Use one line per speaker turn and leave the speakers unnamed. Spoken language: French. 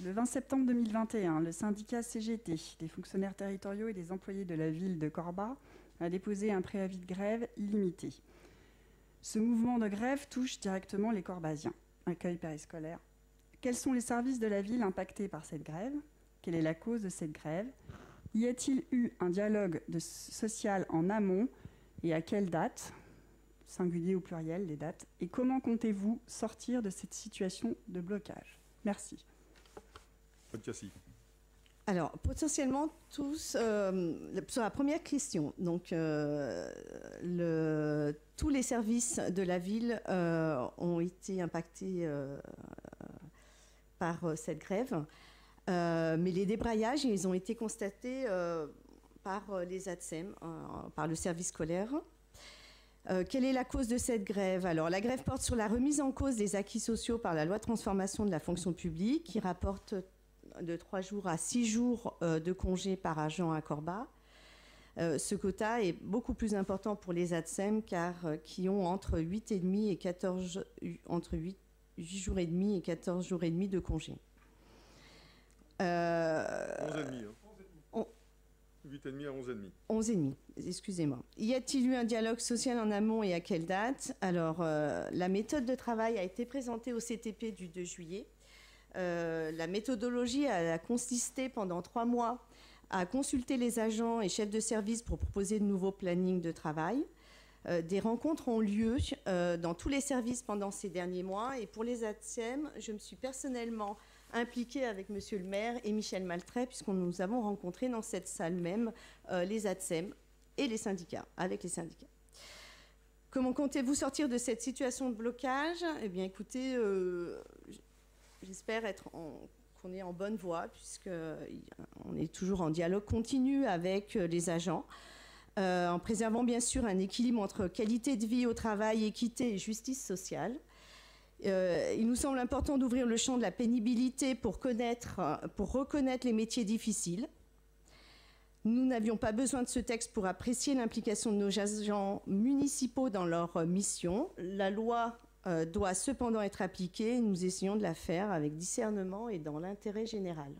Le 20 septembre 2021, le syndicat CGT, des fonctionnaires territoriaux et des employés de la ville de Corba, a déposé un préavis de grève illimité. Ce mouvement de grève touche directement les Corbasiens. Accueil périscolaire. Quels sont les services de la ville impactés par cette grève? Quelle est la cause de cette grève? Y a-t-il eu un dialogue social en amont et à quelle date? Singulier ou pluriel, les dates. Et comment comptez-vous sortir de cette situation de blocage? Merci.
Alors, potentiellement, tous, sur la première question, donc, tous les services de la ville ont été impactés par cette grève, mais les débrayages, ils ont été constatés par les ATSEM, par le service scolaire. Quelle est la cause de cette grève? Alors, la grève porte sur la remise en cause des acquis sociaux par la loi de transformation de la fonction publique, qui rapporte de 3 jours à 6 jours de congé par agent à Corba. Ce quota est beaucoup plus important pour les ATSEM, car qui ont entre 8 jours et demi et 14 jours et demi de congé.
11,5. 8,5 à 11,5.
11,5, excusez-moi. Y a-t-il eu un dialogue social en amont et à quelle date? Alors, la méthode de travail a été présentée au CTP du 2 juillet. La méthodologie a consisté pendant 3 mois à consulter les agents et chefs de service pour proposer de nouveaux plannings de travail. Des rencontres ont lieu dans tous les services pendant ces derniers mois. Et pour les ATSEM, je me suis personnellement impliquée avec Monsieur le maire et Michel Maltrait, puisque nous avons rencontré dans cette salle même les ATSEM et les syndicats, avec les syndicats. Comment comptez-vous sortir de cette situation de blocage? Eh bien, écoutez, j'espère qu'on est en bonne voie, puisqu'on est toujours en dialogue continu avec les agents, en préservant bien sûr un équilibre entre qualité de vie au travail, équité et justice sociale. Il nous semble important d'ouvrir le champ de la pénibilité pour reconnaître les métiers difficiles. Nous n'avions pas besoin de ce texte pour apprécier l'implication de nos agents municipaux dans leur mission. La loi doit cependant être appliquée et nous essayons de la faire avec discernement et dans l'intérêt général.